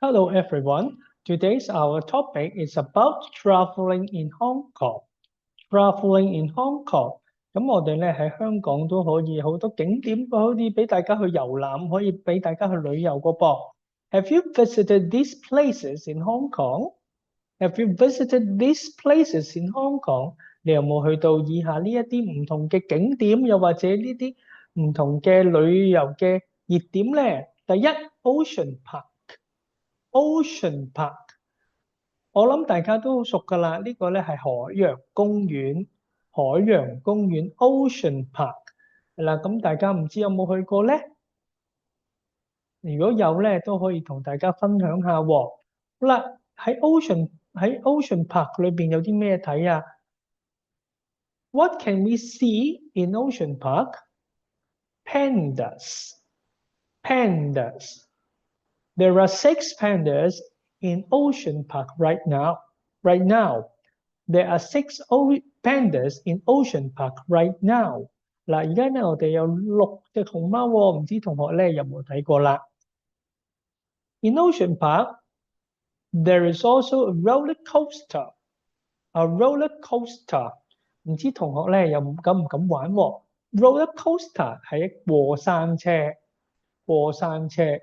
Hello everyone. Today's our topic is about traveling in Hong Kong. Traveling in Hong Kong.咁我哋咧喺香港都可以好多景點可以俾大家去遊覽，可以俾大家去旅遊個噃。Have you visited these places in Hong Kong? Have you visited these places in Hong Kong? 你有冇去到以下呢一啲唔同嘅景點，又或者呢啲唔同嘅旅遊嘅熱點咧？第一 ，Ocean Park。Ocean Park，我諗大家都好熟㗎啦。呢個咧係海洋公園，海洋公園 Ocean Park 係啦。咁大家唔知有冇去過咧？如果有咧，都可以同大家分享下喎。好啦，喺 Ocean Park 裏邊有啲咩睇啊？What can we see in Ocean Park? Pandas. Pandas. There are 6 pandas in Ocean Park right now. Right now, there are 6 pandas in Ocean Park right now. 嗱，而家咧我哋有6隻熊貓喎，唔知同學咧有冇睇過啦？ In Ocean Park, there is also a roller coaster. A roller coaster. 唔知同學咧敢唔敢玩喎？ Roller coaster 係過山車，過山車。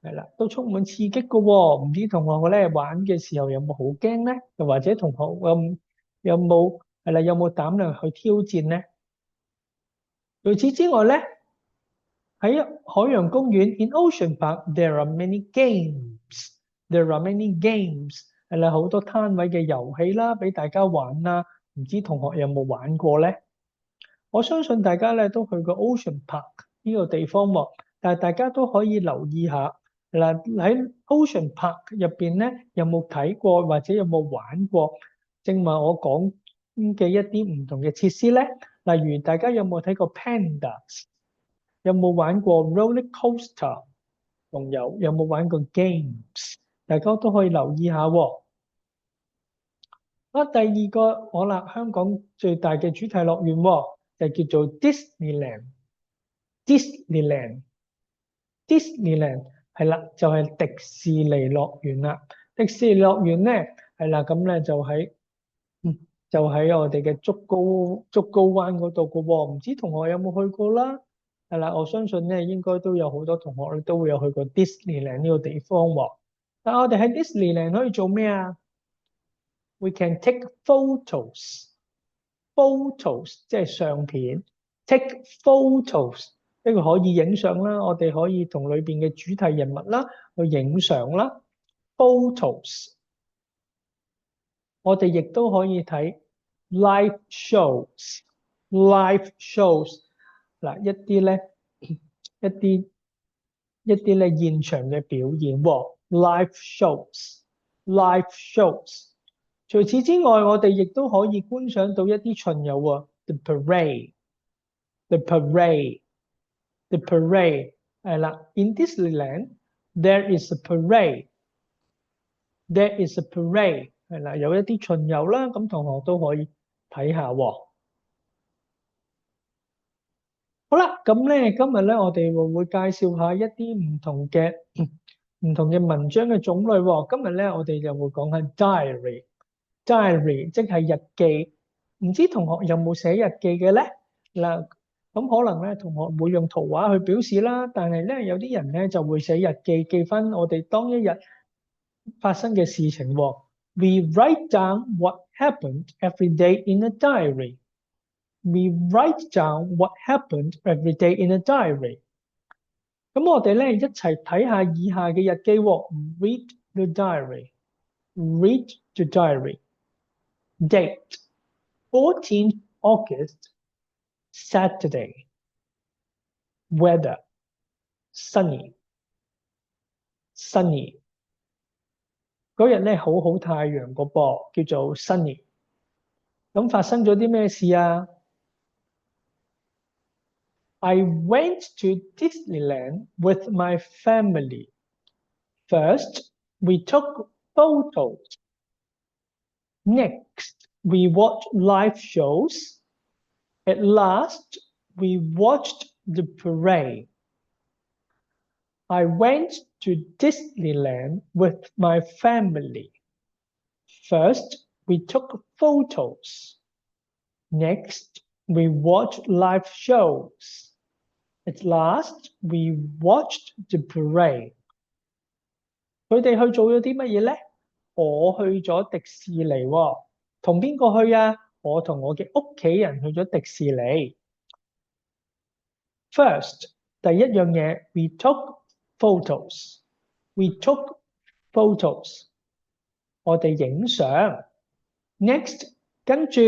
係啦，都充滿刺激嘅喎，唔知同學咧玩嘅時候有冇好驚咧？又或者同學有冇係啦，有冇膽量去挑戰咧？除此之外咧，喺海洋公園 in Ocean Park there are many games. There are many games 係啦，好多攤位嘅遊戲啦，俾大家玩啦。唔知同學有冇玩過咧？我相信大家咧都去過 Ocean Park 呢個地方喎，但係大家都可以留意下。嗱，喺 Ocean Park 入邊咧，有冇睇過或者有冇玩過？正話我講嘅一啲唔同嘅設施咧，例如大家有冇睇過 Pandas？ 有冇玩過 roller coaster？ 仲有冇玩過 games？ 大家都可以留意下喎。第二個好啦，香港最大嘅主題樂園喎，就叫做 Disneyland。Disneyland 係啦，就係迪士尼樂園啦。迪士尼樂園咧係啦，咁咧就喺我哋嘅竹篙灣嗰度嘅喎。唔知同學有冇去過啦？係啦，我相信咧應該都有好多同學咧都會有去過 Disneyland 呢個地方喎。但我哋喺 Disneyland 可以做咩啊？We can take photos 即係相片 ，take photos。呢個可以影相啦，我哋可以同裏邊嘅主題人物啦去影相啦 ，photos。我哋亦都可以睇 live shows，live shows 嗱一啲咧現場嘅表演喎 ，live shows，live shows。除此之外，我哋亦都可以觀賞到一啲巡遊喎 ，the parade，the parade。The parade 係啦 ，in Disneyland there is a parade，there is a parade 係啦，有一啲巡遊啦，咁同學都可以睇下喎。好啦，咁咧今日咧我哋會介紹下一啲唔同嘅文章嘅種類喎。今日咧我哋就會講下 diary，diary 即係日記。唔知同學有冇寫日記嘅咧？嗱。咁可能咧，同學會用圖畫去表示啦，但係咧有啲人咧就會寫日記，記翻我哋當一日發生嘅事情喎。We write down what happened every day in a diary. We write down what happened every day in a diary. 咁我哋咧一齊睇下以下嘅日記喎。Read the diary. Read the diary. Date 14th August.Saturday. Weather. Sunny. Sunny. 嗰日咧好好太陽個噃，叫做 sunny。咁發生咗啲咩事啊？ I went to Disneyland with my family. First, we took photos. Next, we watched live shows.At last, we watched the parade. I went to Disneyland with my family. First, we took photos. Next, we watched live shows. At last, we watched the parade. 佢哋去做咗啲乜嘢呢？我去咗迪士尼喎。同邊個去啊？我同我嘅屋企人去咗迪士尼。First，第一樣嘢 we took photos. We took photos. 我哋影相。Next，跟住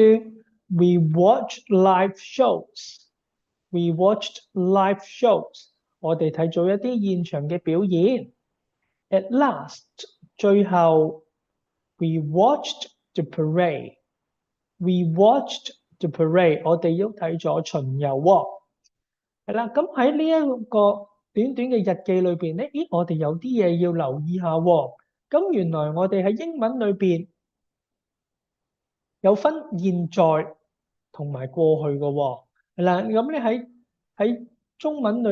we watched live shows. We watched live shows. 我哋睇咗一啲現場嘅表演。At last，最後 we watched the parade. We watched the parade. 我哋都睇咗巡遊喎。係啦，咁喺呢一個短短嘅日記裏邊咧，咦，我哋有啲嘢要留意下喎。咁原來我哋喺英文裏邊有分現在同埋過去嘅喎。係啦，咁咧喺中文裏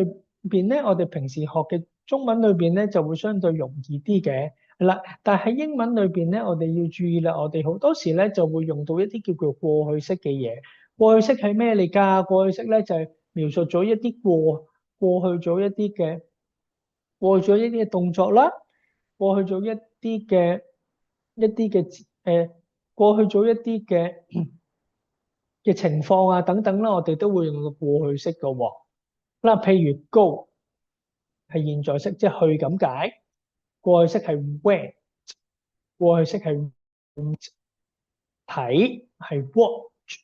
邊咧，我哋平時學嘅中文裏邊咧就會相對容易啲嘅。係啦，但係喺英文裏邊咧，我哋要注意啦，我哋好多時咧就會用到一啲叫做過去式嘅嘢。過去式係咩嚟㗎？過去式咧就係描述咗一啲過去咗一啲嘅動作啦，過去咗一啲嘅過去咗一啲嘅情況啊等等啦，我哋都會用到過去式嘅喎。嗱，譬如 go 係現在式，即係去咁解。過去式係 went， 過去式係睇係 watch，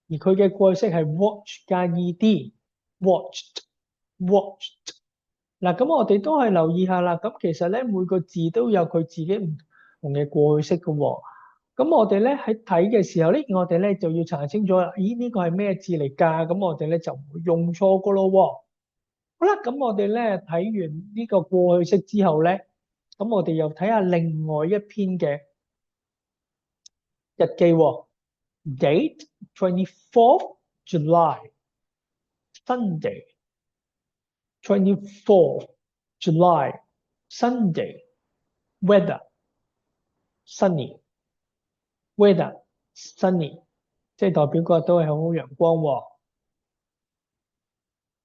而佢嘅過去式係 watch 加 ed，watched。嗱，咁我哋都係留意下啦。咁其實咧每個字都有佢自己唔同嘅過去式嘅喎。咁我哋咧喺睇嘅時候咧，我哋咧就要查清楚啦。咦，呢個係咩字嚟㗎？咁我哋咧就唔會用錯個咯喎。好啦，咁我哋咧睇完呢個過去式之後咧，咁我哋又睇下另外一篇嘅日記喎。Date 24th July Sunday 24th July Sunday weather sunny weather sunny 即係代表嗰日都係好好陽光喎。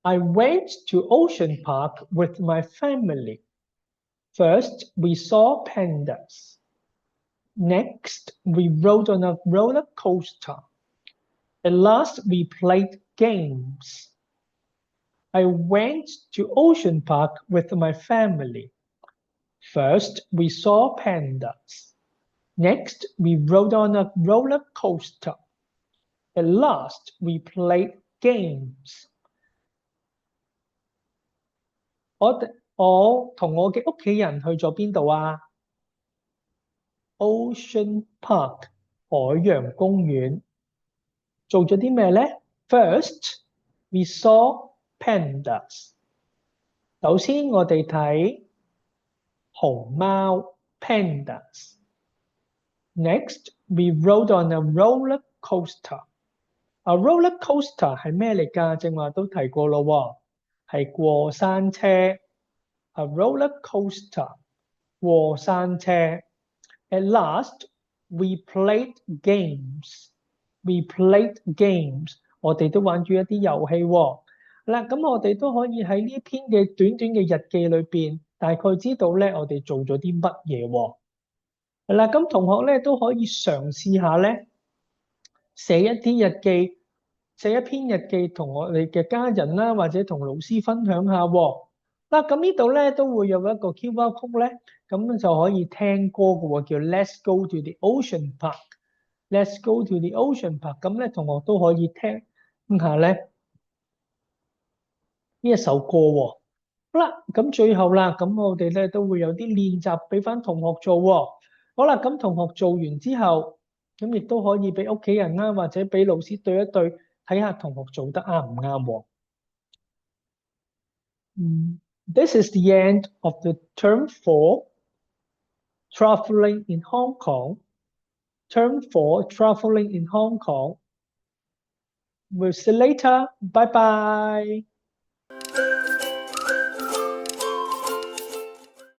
I went to Ocean Park with my family. First, we saw pandas. Next, we rode on a roller coaster. At last, we played games. I went to Ocean Park with my family. First, we saw pandas. Next, we rode on a roller coaster. At last, we played games. 我同我嘅屋企人去咗邊度啊？ Ocean Park 海洋公園。做咗啲咩咧？ First, we saw pandas. 首先我哋睇熊貓 pandas. Next, we rode on a roller coaster. A roller coaster 係咩嚟㗎？正話都提過咯喎，係過山車。A roller coaster 過山車。At last, we played games. We played games. 我哋都玩住一啲遊戲喎。嗱，咁我哋都可以喺呢篇嘅短短嘅日記裏邊，大概知道咧我哋做咗啲乜嘢喎。係啦，咁同學咧都可以嘗試下咧寫一啲日記，寫一篇日記同我哋嘅家人啦，或者同老師分享下喎。嗱，咁呢度咧都會有一個 QR code 咧，咁就可以聽歌嘅喎，叫 Let's Go to the Ocean Park。Let's Go to the Ocean Park。咁咧同學都可以聽下咧呢一首歌喎。好啦，咁最後啦，咁我哋咧都會有啲練習俾翻同學做喎。好啦，咁同學做完之後，咁亦都可以俾屋企人啦，或者俾老師對一對，睇下同學做得啱唔啱喎。This is the end of the term 4 traveling in Hong Kong. Term 4 traveling in Hong Kong. We'll see you later. Bye bye.